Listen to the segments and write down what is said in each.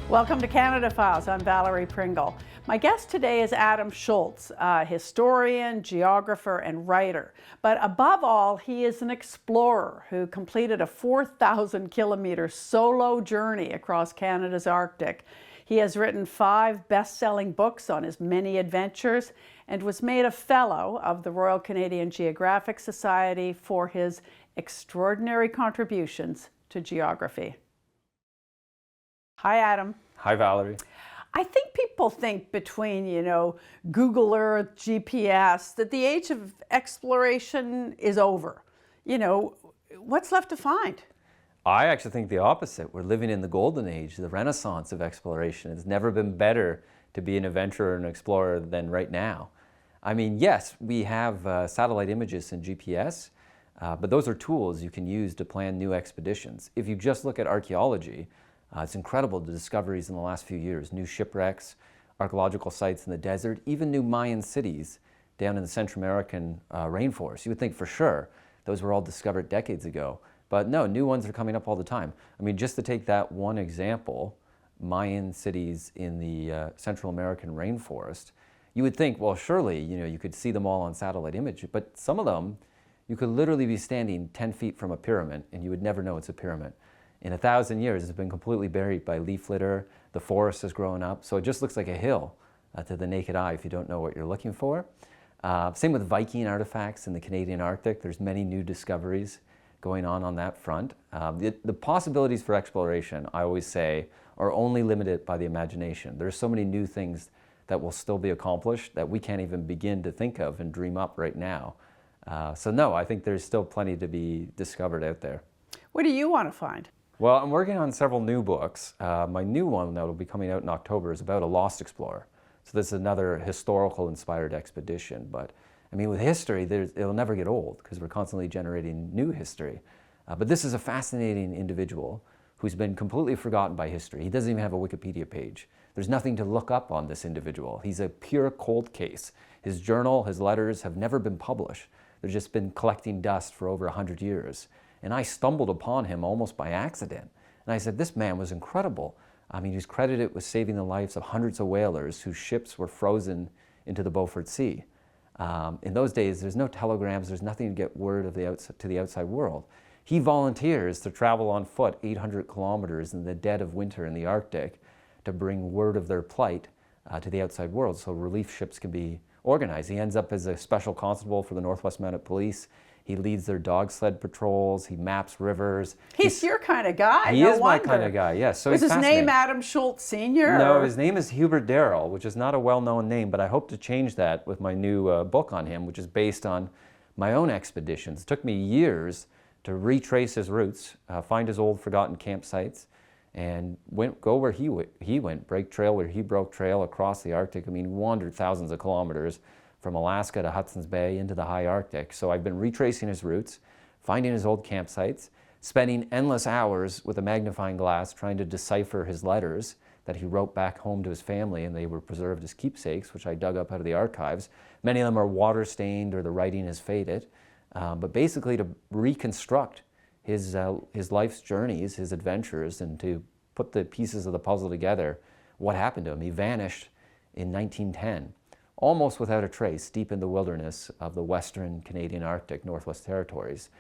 Welcome to Canada Files. I'm Valerie Pringle. My guest today is Adam Shoalts, a historian, geographer, and writer. But above all, he is an explorer who completed a 4,000-kilometer solo journey across Canada's Arctic. He has written 5 best-selling books on his many adventures and was made a Fellow of the Royal Canadian Geographic Society for his extraordinary contributions to geography. Hi, Adam. Hi, Valerie. I think people think between, Google Earth, GPS, that the age of exploration is over. What's left to find? I actually think the opposite. We're living in the golden age, the renaissance of exploration. It's never been better to be an adventurer and explorer than right now. I mean, yes, we have satellite images and GPS, but those are tools you can use to plan new expeditions. If you just look at archaeology, it's incredible, the discoveries in the last few years. New shipwrecks, archaeological sites in the desert, even new Mayan cities down in the Central American rainforest. You would think for sure those were all discovered decades ago. But no, new ones are coming up all the time. I mean, just to take that one example, Mayan cities in the Central American rainforest, you would think, well, surely, you could see them all on satellite image, but some of them, you could literally be standing 10 feet from a pyramid and you would never know it's a pyramid. In 1,000 years, it's been completely buried by leaf litter. The forest has grown up, so it just looks like a hill to the naked eye if you don't know what you're looking for. Same with Viking artifacts in the Canadian Arctic. There's many new discoveries going on that front. The possibilities for exploration, I always say, are only limited by the imagination. There's so many new things that will still be accomplished that we can't even begin to think of and dream up right now. So no, I think there's still plenty to be discovered out there. What do you want to find? Well, I'm working on several new books. My new one that will be coming out in October is about a lost explorer. So this is another historical inspired expedition. But I mean, with history, it'll never get old because we're constantly generating new history. But this is a fascinating individual who's been completely forgotten by history. He doesn't even have a Wikipedia page. There's nothing to look up on this individual. He's a pure cold case. His journal, his letters have never been published. They've just been collecting dust for over 100 years. And I stumbled upon him almost by accident. And I said, this man was incredible. I mean, he's credited with saving the lives of hundreds of whalers whose ships were frozen into the Beaufort Sea. In those days, there's no telegrams, there's nothing to get word of to the outside world. He volunteers to travel on foot 800 kilometers in the dead of winter in the Arctic to bring word of their plight to the outside world so relief ships can be organized. He ends up as a special constable for the Northwest Mounted Police. He leads their dog sled patrols. He maps rivers. He's your kind of guy. He is my kind of guy, yes. So was his name Adam Shoalts Sr.? No, his name is Hubert Darrell, which is not a well-known name, but I hope to change that with my new book on him, which is based on my own expeditions. It took me years to retrace his routes, find his old forgotten campsites, and go where he went, break trail where he broke trail across the Arctic. I mean, wandered thousands of kilometers from Alaska to Hudson's Bay into the high Arctic. So I've been retracing his routes, finding his old campsites, spending endless hours with a magnifying glass trying to decipher his letters that he wrote back home to his family, and they were preserved as keepsakes, which I dug up out of the archives. Many of them are water-stained or the writing is faded. But basically to reconstruct his life's journeys, his adventures, and to put the pieces of the puzzle together, what happened to him. He vanished in 1910. Almost without a trace, deep in the wilderness of the Western Canadian Arctic, Northwest Territories.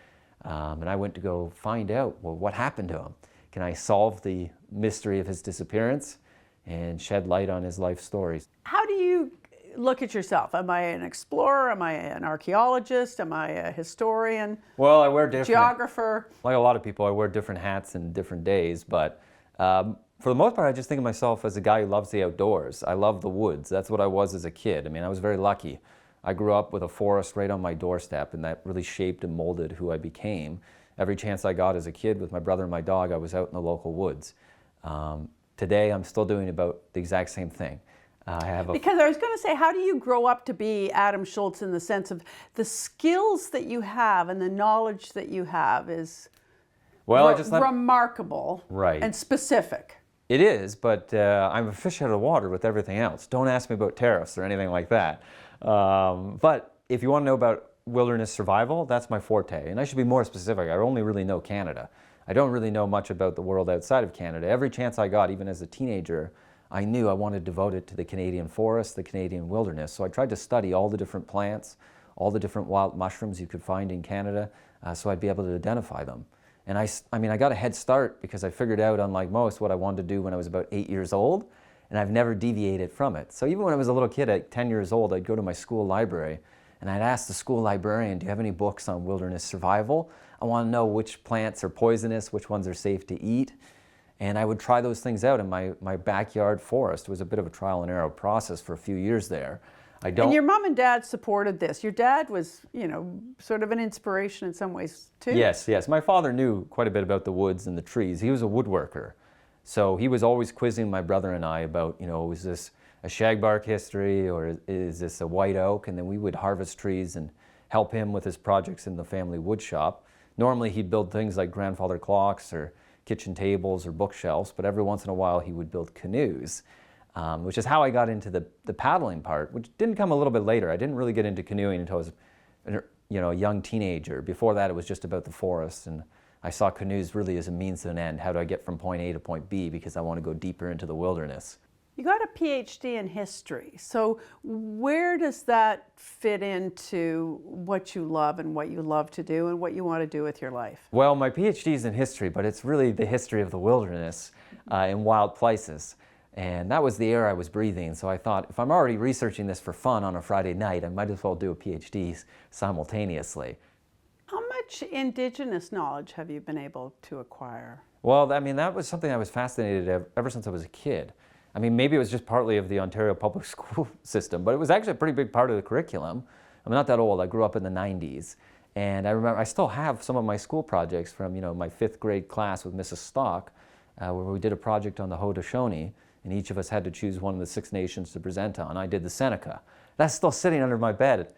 And I went to go find out, well, what happened to him? Can I solve the mystery of his disappearance and shed light on his life stories? How do you look at yourself? Am I an explorer? Am I an archaeologist? Am I a historian? Well, I wear different... Geographer? Like a lot of people, I wear different hats in different days, but for the most part, I just think of myself as a guy who loves the outdoors. I love the woods. That's what I was as a kid. I mean, I was very lucky. I grew up with a forest right on my doorstep, and that really shaped and molded who I became. Every chance I got as a kid with my brother and my dog, I was out in the local woods. Today, I'm still doing about the exact same thing. Because I was going to say, how do you grow up to be Adam Shoalts in the sense of the skills that you have and the knowledge that you have is remarkable, right, and specific? It is, but I'm a fish out of the water with everything else. Don't ask me about tariffs or anything like that. But if you want to know about wilderness survival, that's my forte. And I should be more specific. I only really know Canada. I don't really know much about the world outside of Canada. Every chance I got, even as a teenager, I knew I wanted to devote it to the Canadian forest, the Canadian wilderness. So I tried to study all the different plants, all the different wild mushrooms you could find in Canada, so I'd be able to identify them. And I mean, I got a head start because I figured out, unlike most, what I wanted to do when I was about 8 years old, and I've never deviated from it. So even when I was a little kid at 10 years old, I'd go to my school library and I'd ask the school librarian, do you have any books on wilderness survival? I want to know which plants are poisonous, which ones are safe to eat. And I would try those things out in my backyard forest. It was a bit of a trial and error process for a few years there. And your mom and dad supported this. Your dad was, you know, sort of an inspiration in some ways too. Yes, yes. My father knew quite a bit about the woods and the trees. He was a woodworker. So he was always quizzing my brother and I about, you know, is this a shagbark history or is this a white oak? And then we would harvest trees and help him with his projects in the family wood shop. Normally he'd build things like grandfather clocks or kitchen tables or bookshelves, but every once in a while he would build canoes. Which is how I got into the paddling part, which didn't come a little bit later. I didn't really get into canoeing until I was, you know, a young teenager. Before that, it was just about the forest, and I saw canoes really as a means to an end. How do I get from point A to point B? Because I want to go deeper into the wilderness. You got a PhD in history, so where does that fit into what you love and what you love to do and what you want to do with your life? Well, my PhD is in history, but it's really the history of the wilderness in wild places. And that was the air I was breathing. So I thought, if I'm already researching this for fun on a Friday night, I might as well do a PhD simultaneously. How much Indigenous knowledge have you been able to acquire? Well, I mean, that was something I was fascinated ever since I was a kid. I mean, maybe it was just partly of the Ontario public school system, but it was actually a pretty big part of the curriculum. I'm not that old. I grew up in the 90s. And I remember I still have some of my school projects from, you know, my 5th grade class with Mrs. Stock, where we did a project on the Haudenosaunee. And each of us had to choose one of the 6 nations to present on. I did the Seneca. That's still sitting under my bed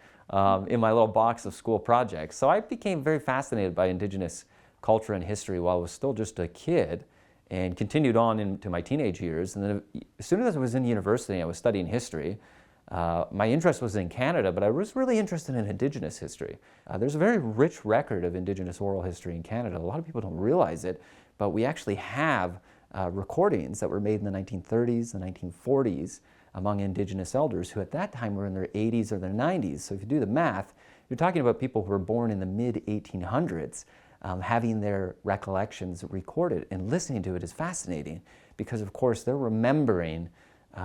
in my little box of school projects. So I became very fascinated by Indigenous culture and history while I was still just a kid, and continued on into my teenage years. And then as soon as I was in university, I was studying history. My interest was in Canada, but I was really interested in Indigenous history. There's a very rich record of Indigenous oral history in Canada. A lot of people don't realize it, but we actually have recordings that were made in the 1930s, the 1940s among Indigenous elders who at that time were in their 80s or their 90s. So if you do the math, you're talking about people who were born in the mid-1800s having their recollections recorded, and listening to it is fascinating because, of course, they're remembering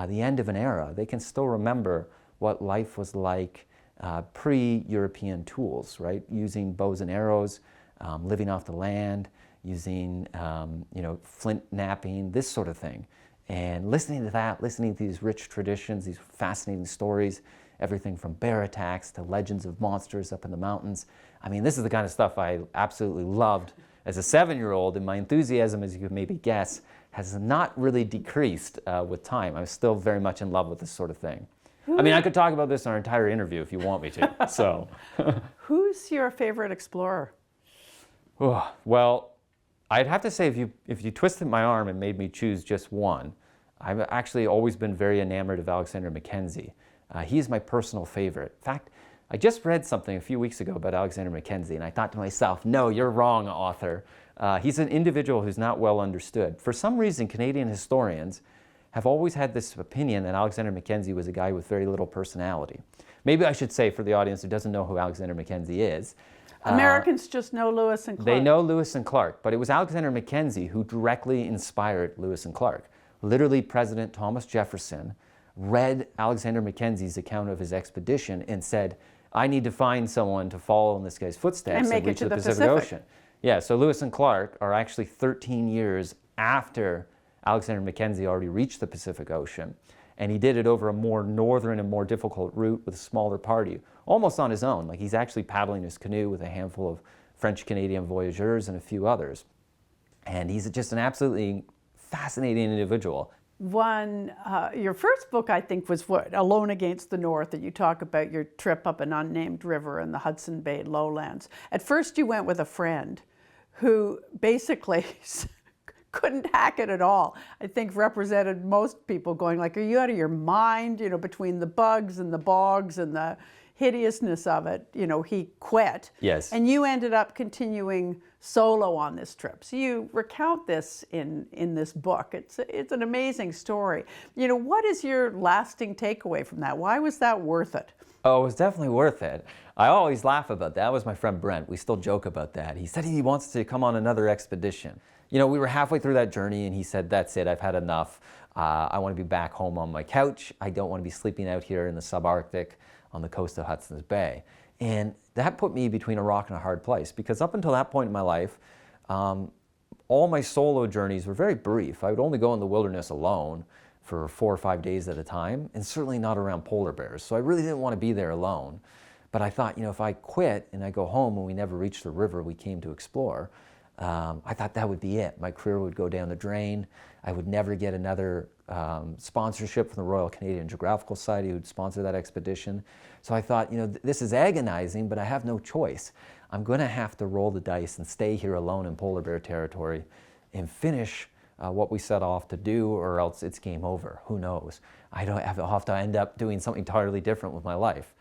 the end of an era. They can still remember what life was like pre-European tools, right? Using bows and arrows, living off the land, using you know, flint knapping, this sort of thing. And listening to that, listening to these rich traditions, these fascinating stories, everything from bear attacks to legends of monsters up in the mountains. I mean, this is the kind of stuff I absolutely loved as a 7-year-old, and my enthusiasm, as you could maybe guess, has not really decreased with time. I'm still very much in love with this sort of thing. I mean, I could talk about this in our entire interview if you want me to, so. Who's your favorite explorer? Oh, well, I'd have to say if you twisted my arm and made me choose just one, I've actually always been very enamored of Alexander Mackenzie. He's my personal favorite. In fact, I just read something a few weeks ago about Alexander Mackenzie, and I thought to myself, no, you're wrong, author. He's an individual who's not well understood. For some reason, Canadian historians have always had this opinion that Alexander Mackenzie was a guy with very little personality. Maybe I should say, for the audience who doesn't know who Alexander Mackenzie is, Americans just know Lewis and Clark. They know Lewis and Clark, but it was Alexander Mackenzie who directly inspired Lewis and Clark. Literally, President Thomas Jefferson read Alexander Mackenzie's account of his expedition and said, I need to find someone to follow in this guy's footsteps and reach the Pacific Ocean. Yeah, so Lewis and Clark are actually 13 years after Alexander Mackenzie already reached the Pacific Ocean. And he did it over a more northern and more difficult route with a smaller party, almost on his own. Like, he's actually paddling his canoe with a handful of French-Canadian voyageurs and a few others. And he's just an absolutely fascinating individual. Your first book, I think, was what, Alone Against the North, that you talk about your trip up an unnamed river in the Hudson Bay lowlands. At first you went with a friend who basically couldn't hack it at all. I think represented most people going like, are you out of your mind? You know, between the bugs and the bogs and the, hideousness of it, you know, he quit. Yes. And you ended up continuing solo on this trip. So you recount this in this book. It's an amazing story. You know, what is your lasting takeaway from that? Why was that worth it? Oh, it was definitely worth it. I always laugh about that. That was my friend Brent. We still joke about that. He said he wants to come on another expedition. You know, we were halfway through that journey and he said, that's it, I've had enough. I want to be back home on my couch. I don't want to be sleeping out here in the subarctic on the coast of Hudson's Bay. And that put me between a rock and a hard place, because up until that point in my life, all my solo journeys were very brief. I would only go in the wilderness alone for 4 or 5 days at a time, and certainly not around polar bears. So I really didn't want to be there alone. But I thought, you know, if I quit and I go home and we never reach the river we came to explore, I thought that would be it. My career would go down the drain. I would never get another sponsorship from the Royal Canadian Geographic Society who would sponsor that expedition. So I thought, you know, this is agonizing, but I have no choice. I'm going to have to roll the dice and stay here alone in polar bear territory and finish what we set off to do, or else it's game over. Who knows? I'll have to end up doing something entirely different with my life.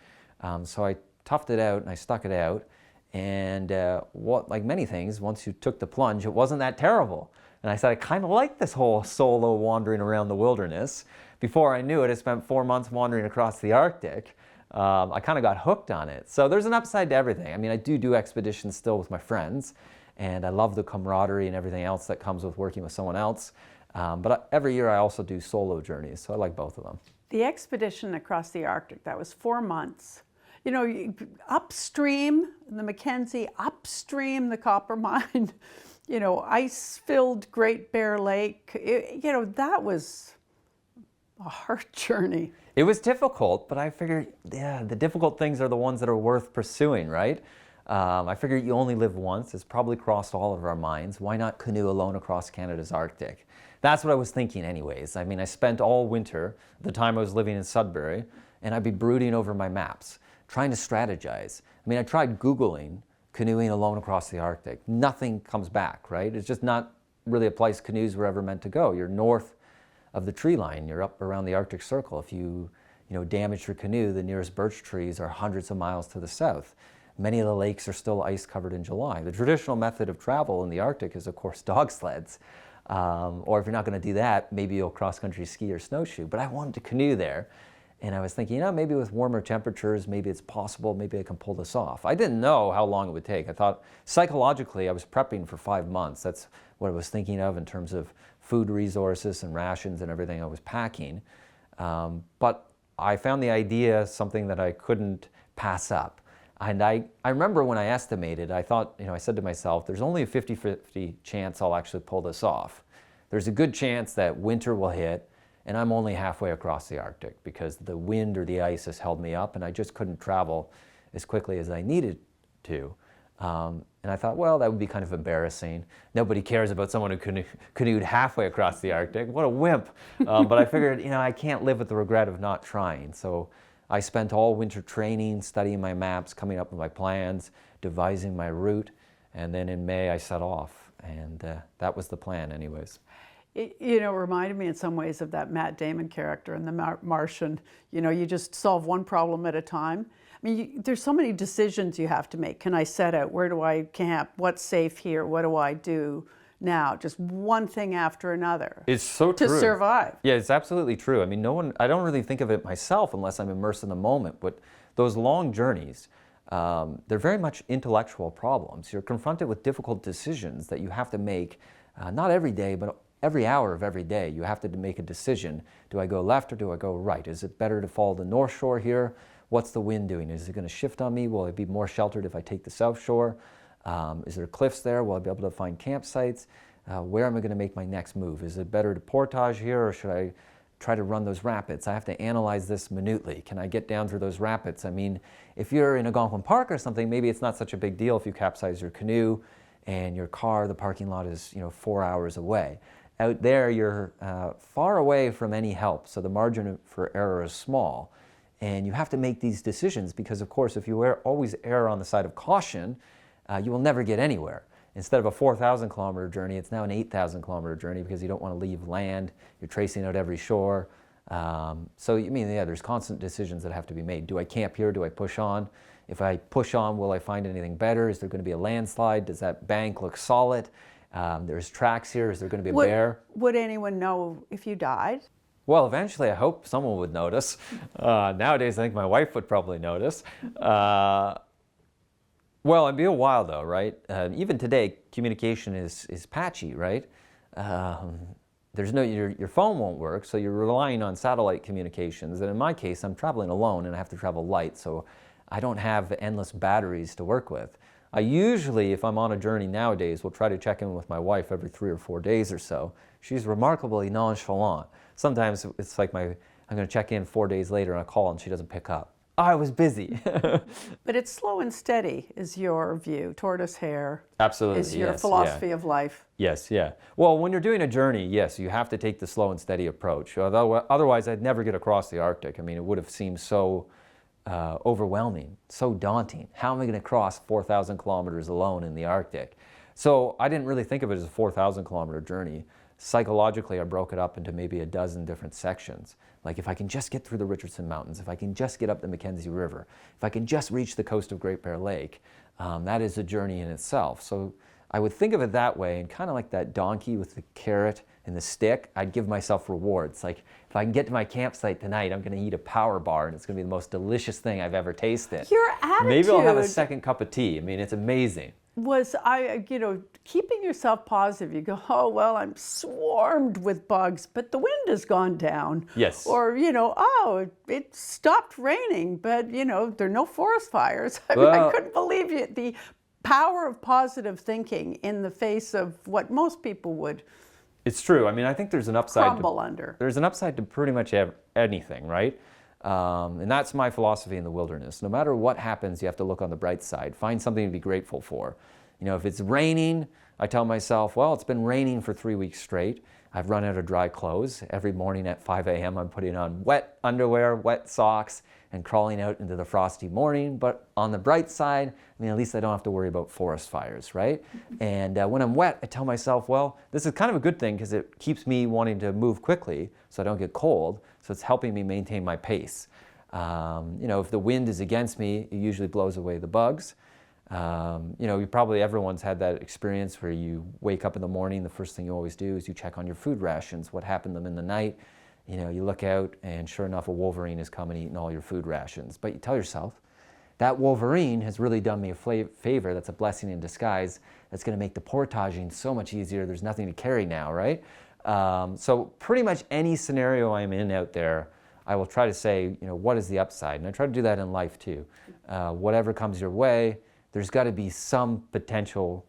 So I toughed it out and I stuck it out. And like many things, once you took the plunge, it wasn't that terrible. And I said, I kind of like this whole solo wandering around the wilderness. Before I knew it, I spent 4 months wandering across the Arctic. I kind of got hooked on it. So there's an upside to everything. I mean, I do expeditions still with my friends, and I love the camaraderie and everything else that comes with working with someone else. But every year I also do solo journeys, so I like both of them. The expedition across the Arctic, that was 4 months. You know, upstream the Mackenzie, upstream the Copper Mine, you know, ice-filled Great Bear Lake. You know, that was a hard journey. It was difficult, but I figured, yeah, the difficult things are the ones that are worth pursuing, right? I figured you only live once. It's probably crossed all of our minds. Why not canoe alone across Canada's Arctic? That's what I was thinking anyways. I mean, I spent all winter, the time I was living in Sudbury, and I'd be brooding over my maps, trying to strategize. I mean, I tried Googling canoeing alone across the Arctic. Nothing comes back, right? It's just not really a place canoes were ever meant to go. You're north of the tree line. You're up around the Arctic Circle. If you damage your canoe, the nearest birch trees are hundreds of miles to the south. Many of the lakes are still ice covered in July. The traditional method of travel in the Arctic is, of course, dog sleds. Or if you're not going to do that, maybe you'll cross-country ski or snowshoe. But I wanted to canoe there. And I was thinking, you know, maybe with warmer temperatures, maybe it's possible, maybe I can pull this off. I didn't know how long it would take. I thought psychologically I was prepping for 5 months. That's what I was thinking of in terms of food resources and rations and everything I was packing. But I found the idea something that I couldn't pass up. And I remember when I estimated, I thought, you know, I said to myself, there's only a 50-50 chance I'll actually pull this off. There's a good chance that winter will hit, and I'm only halfway across the Arctic because the wind or the ice has held me up and I just couldn't travel as quickly as I needed to. And I thought, well, that would be kind of embarrassing. Nobody cares about someone who canoed halfway across the Arctic. What a wimp. But I figured, you know, I can't live with the regret of not trying. So I spent all winter training, studying my maps, coming up with my plans, devising my route. And then in May, I set off. And that was the plan anyways. You know, it reminded me in some ways of that Matt Damon character in The Martian. You know, you just solve one problem at a time. I mean, there's so many decisions you have to make. Can I set out? Where do I camp? What's safe here? What do I do now? Just one thing after another. It's so true. To survive. Yeah, it's absolutely true. I mean, I don't really think of it myself unless I'm immersed in the moment. But those long journeys, they're very much intellectual problems. You're confronted with difficult decisions that you have to make, not every day, but every hour of every day. You have to make a decision. Do I go left or do I go right? Is it better to follow the north shore here? What's the wind doing? Is it going to shift on me? Will I be more sheltered if I take the south shore? Is there cliffs there? Will I be able to find campsites? Where am I going to make my next move? Is it better to portage here or should I try to run those rapids? I have to analyze this minutely. Can I get down through those rapids? I mean, if you're in Algonquin Park or something, maybe it's not such a big deal if you capsize your canoe and your car, the parking lot is 4 hours away. Out there, you're far away from any help, so the margin for error is small. And you have to make these decisions because, of course, if you always err on the side of caution, you will never get anywhere. Instead of a 4,000 kilometer journey, it's now an 8,000 kilometer journey because you don't want to leave land. You're tracing out every shore. So, I mean, yeah, there's constant decisions that have to be made. Do I camp here? Do I push on? If I push on, will I find anything better? Is there going to be a landslide? Does that bank look solid? There's tracks here. Is there going to be a bear? Would anyone know if you died? Well, eventually, I hope someone would notice. Nowadays, I think my wife would probably notice. Well, it'd be a while though, right? Even today, communication is patchy, right? There's no, your phone won't work, so you're relying on satellite communications. And in my case, I'm traveling alone and I have to travel light, so I don't have endless batteries to work with. I usually, if I'm on a journey nowadays, will try to check in with my wife every 3 or 4 days or so. She's remarkably nonchalant. Sometimes it's like I'm going to check in 4 days later and I call and she doesn't pick up. I was busy. But it's slow and steady is your view. Tortoise hare Absolutely, is your yes, philosophy yeah. of life. Yes, yeah. Well, when you're doing a journey, yes, you have to take the slow and steady approach. Although, otherwise, I'd never get across the Arctic. I mean, it would have seemed so overwhelming, so daunting. How am I going to cross 4,000 kilometers alone in the Arctic? So I didn't really think of it as a 4,000 kilometer journey. Psychologically, I broke it up into maybe a dozen different sections. Like if I can just get through the Richardson Mountains, if I can just get up the Mackenzie River, if I can just reach the coast of Great Bear Lake, that is a journey in itself. So I would think of it that way, and kind of like that donkey with the carrot and the stick, I'd give myself rewards. Like if I can get to my campsite tonight, I'm going to eat a power bar and it's going to be the most delicious thing I've ever tasted. Your attitude. Maybe I'll have a second cup of tea. I mean, it's amazing. Was keeping yourself positive. You go, oh, well, I'm swarmed with bugs, but the wind has gone down. Yes. Or, oh, it stopped raining, but, there are no forest fires. I Well, couldn't believe it. The power of positive thinking in the face of what most people would It's true. I mean, I think there's an upside. crumble under. There's an upside to pretty much anything, right? And that's my philosophy in the wilderness. No matter what happens, you have to look on the bright side. Find something to be grateful for. If it's raining, I tell myself, well, it's been raining for 3 weeks straight. I've run out of dry clothes. Every morning at 5 a.m., I'm putting on wet underwear, wet socks, and crawling out into the frosty morning. But on the bright side, at least I don't have to worry about forest fires, right? And when I'm wet, I tell myself, well, this is kind of a good thing because it keeps me wanting to move quickly so I don't get cold. So it's helping me maintain my pace. If the wind is against me, it usually blows away the bugs. Everyone's had that experience where you wake up in the morning, the first thing you always do is you check on your food rations, what happened to them in the night. You look out and sure enough, a wolverine has come and eaten all your food rations. But you tell yourself, that wolverine has really done me a favor. That's a blessing in disguise. That's going to make the portaging so much easier. There's nothing to carry now, right? So pretty much any scenario I'm in out there, I will try to say, what is the upside? And I try to do that in life too. Whatever comes your way, there's got to be some potential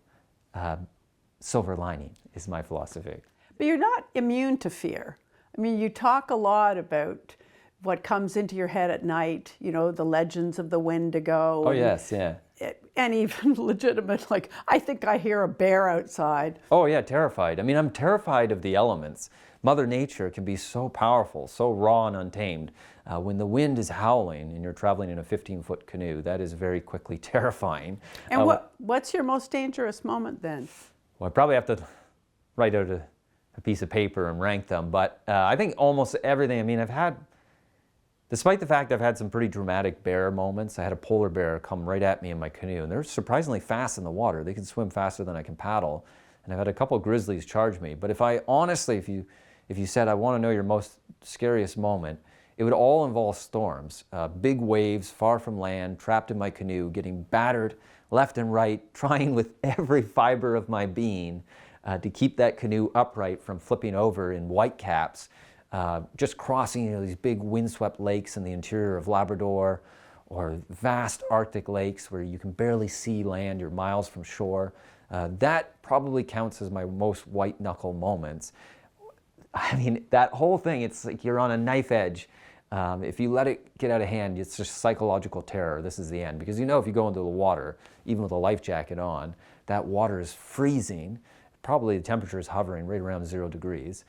silver lining, is my philosophy. But you're not immune to fear. You talk a lot about what comes into your head at night, the legends of the Wendigo. Oh, yes, yeah. And even legitimate, like, I think I hear a bear outside. Oh, yeah, terrified. I'm terrified of the elements. Mother Nature can be so powerful, so raw and untamed. When the wind is howling and you're traveling in a 15-foot canoe, that is very quickly terrifying. And what's your most dangerous moment then? Well, I probably have to write out a piece of paper and rank them, but I think almost everything. Despite the fact I've had some pretty dramatic bear moments, I had a polar bear come right at me in my canoe, and they're surprisingly fast in the water. They can swim faster than I can paddle, and I've had a couple of grizzlies charge me. But if you said I want to know your most scariest moment, it would all involve storms, big waves, far from land, trapped in my canoe, getting battered left and right, trying with every fiber of my being to keep that canoe upright from flipping over in whitecaps, just crossing these big windswept lakes in the interior of Labrador, or vast Arctic lakes where you can barely see land, you're miles from shore. That probably counts as my most white-knuckle moments. That whole thing, it's like you're on a knife edge. If you let it get out of hand, it's just psychological terror. This is the end. Because if you go into the water, even with a life jacket on, that water is freezing. Probably the temperature is hovering right around 0 degrees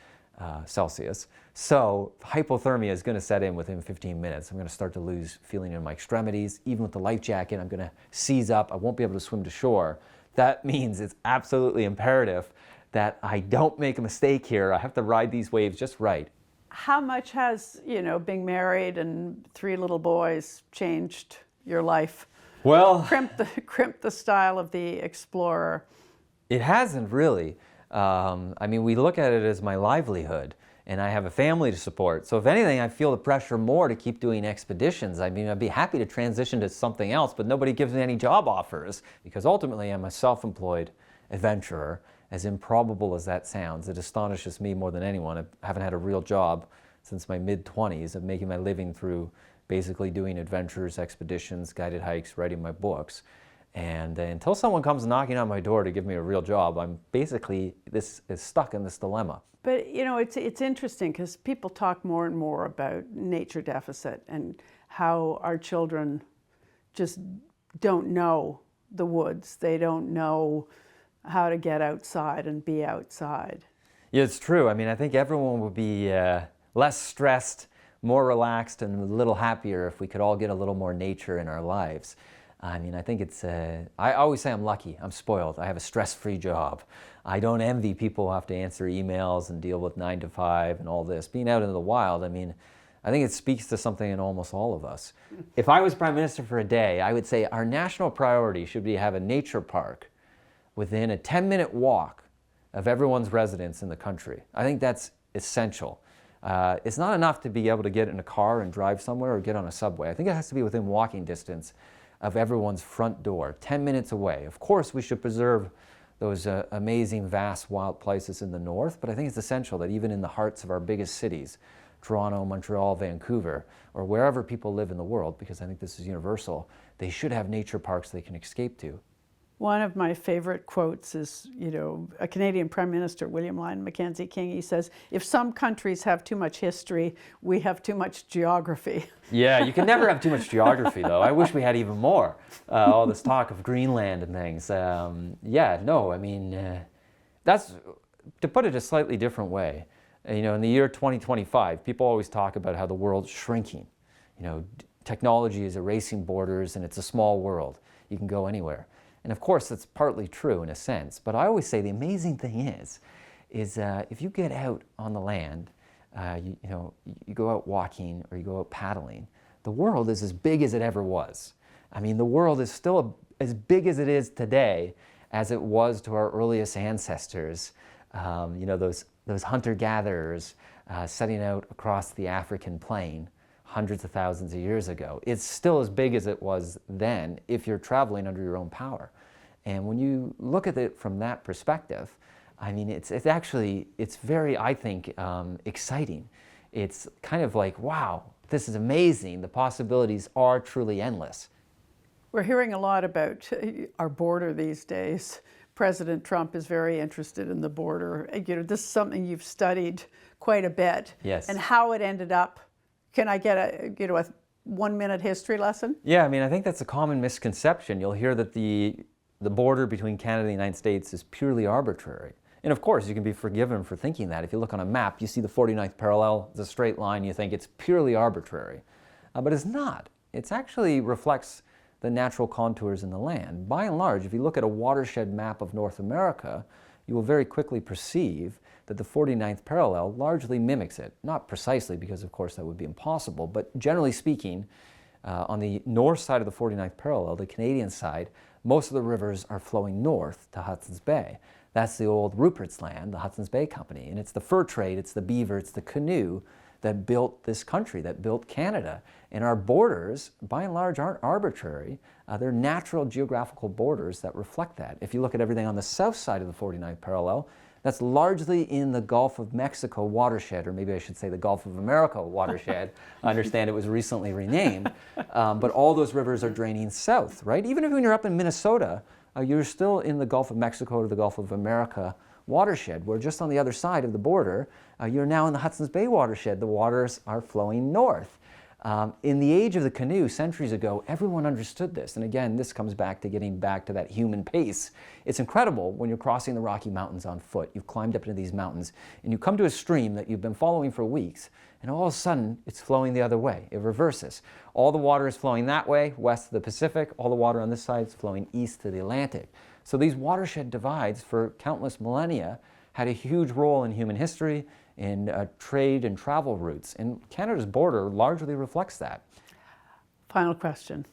Celsius. So hypothermia is going to set in within 15 minutes. I'm going to start to lose feeling in my extremities. Even with the life jacket, I'm going to seize up. I won't be able to swim to shore. That means it's absolutely imperative that I don't make a mistake here. I have to ride these waves just right. How much has, being married and 3 little boys changed your life? Well, Crimped the style of the explorer? it hasn't really. I mean, we look at it as my livelihood, and I have a family to support. So if anything, I feel the pressure more to keep doing expeditions. I mean, I'd be happy to transition to something else, but nobody gives me any job offers because ultimately I'm a self-employed adventurer. As improbable as that sounds, it astonishes me more than anyone. I haven't had a real job since my mid-20s of making my living through basically doing adventures, expeditions, guided hikes, writing my books. And until someone comes knocking on my door to give me a real job, I'm basically stuck in this dilemma. But it's interesting because people talk more and more about nature deficit and how our children just don't know the woods. They don't know how to get outside and be outside. Yeah, it's true. I mean, I think everyone would be less stressed, more relaxed, and a little happier if we could all get a little more nature in our lives. I mean, I think it's, I always say I'm lucky, I'm spoiled. I have a stress-free job. I don't envy people who have to answer emails and deal with 9 to 5 and all this. Being out in the wild, I mean, I think it speaks to something in almost all of us. If I was Prime Minister for a day, I would say our national priority should be to have a nature park within a 10-minute walk of everyone's residence in the country. I think that's essential. It's not enough to be able to get in a car and drive somewhere or get on a subway. I think it has to be within walking distance of everyone's front door, 10 minutes away. Of course, we should preserve those amazing, vast, wild places in the north, but I think it's essential that even in the hearts of our biggest cities, Toronto, Montreal, Vancouver, or wherever people live in the world, because I think this is universal, they should have nature parks they can escape to. One of my favorite quotes is, a Canadian Prime Minister, William Lyon Mackenzie King, he says, if some countries have too much history, we have too much geography. Yeah, you can never have too much geography, though. I wish we had even more. All this talk of Greenland and things. Yeah, no, I mean, that's, to put it a slightly different way, in the year 2025, people always talk about how the world's shrinking. Technology is erasing borders and it's a small world. You can go anywhere. And of course, that's partly true in a sense, but I always say the amazing thing is if you get out on the land, you go out walking or you go out paddling, the world is as big as it ever was. I mean, the world is still as big as it is today as it was to our earliest ancestors, those hunter-gatherers setting out across the African plain hundreds of thousands of years ago. It's still as big as it was then if you're traveling under your own power. And when you look at it from that perspective, I mean, it's very, I think, exciting. It's kind of like, wow, this is amazing. The possibilities are truly endless. We're hearing a lot about our border these days. President Trump is very interested in the border. This is something you've studied quite a bit. Yes. And how it ended up. Can I get a 1-minute history lesson? Yeah, I mean, I think that's a common misconception. You'll hear that the border between Canada and the United States is purely arbitrary. And of course, you can be forgiven for thinking that. If you look on a map, you see the 49th parallel, it's a straight line, you think it's purely arbitrary. But it's not. It actually reflects the natural contours in the land. By and large, if you look at a watershed map of North America, you will very quickly perceive that the 49th parallel largely mimics it. Not precisely, because of course that would be impossible, but generally speaking, on the north side of the 49th parallel, the Canadian side, most of the rivers are flowing north to Hudson's Bay. That's the old Rupert's Land, the Hudson's Bay Company, and it's the fur trade, it's the beaver, it's the canoe that built this country, that built Canada. And our borders, by and large, aren't arbitrary. They're natural geographical borders that reflect that. If you look at everything on the south side of the 49th parallel, that's largely in the Gulf of Mexico watershed, or maybe I should say the Gulf of America watershed. I understand it was recently renamed, but all those rivers are draining south, right? Even when you're up in Minnesota, you're still in the Gulf of Mexico or the Gulf of America watershed, where just on the other side of the border, you're now in the Hudson's Bay watershed. The waters are flowing north. In the age of the canoe, centuries ago, everyone understood this. And again, this comes back to getting back to that human pace. It's incredible when you're crossing the Rocky Mountains on foot. You've climbed up into these mountains, and you come to a stream that you've been following for weeks, and all of a sudden, it's flowing the other way. It reverses. All the water is flowing that way, west of the Pacific. All the water on this side is flowing east to the Atlantic. So these watershed divides for countless millennia had a huge role in human history, in trade and travel routes. And Canada's border largely reflects that. Final question.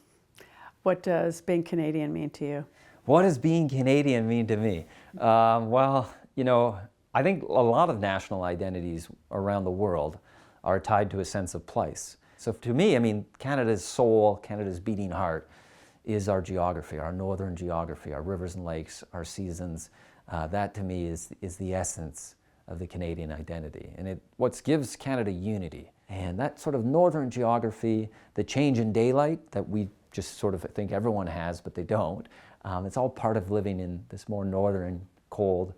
What does being Canadian mean to you? What does being Canadian mean to me? Well, you know, I think a lot of national identities around the world are tied to a sense of place. So to me, I mean, Canada's soul, Canada's beating heart is our geography, our northern geography, our rivers and lakes, our seasons. That to me is the essence of the Canadian identity. And what gives Canada unity. And that sort of northern geography, the change in daylight that we just sort of think everyone has, but they don't. It's all part of living in this more northern, cold,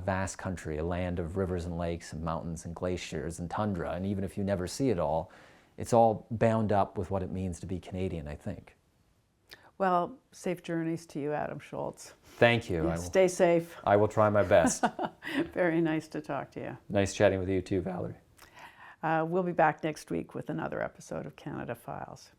vast country, a land of rivers and lakes and mountains and glaciers and tundra. And even if you never see it all, it's all bound up with what it means to be Canadian, I think. Well, safe journeys to you, Adam Shoalts. Thank you. Stay safe. I will try my best. Very nice to talk to you. Nice chatting with you too, Valerie. We'll be back next week with another episode of Canada Files.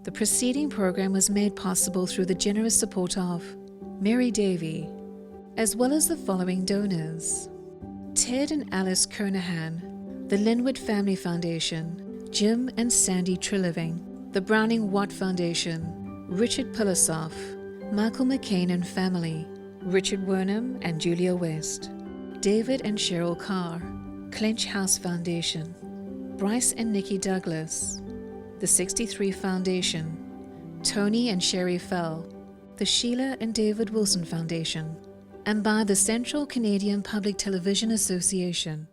The preceding program was made possible through the generous support of Mary Davey, as well as the following donors: Ted and Alice Kernahan, the Linwood Family Foundation, Jim and Sandy Triliving, the Browning Watt Foundation, Richard Pilosoff, Michael McCain and family, Richard Wernham and Julia West, David and Cheryl Carr, Clinch House Foundation, Bryce and Nikki Douglas, the 63 Foundation, Tony and Sherry Fell, the Sheila and David Wilson Foundation, and by the Central Canadian Public Television Association.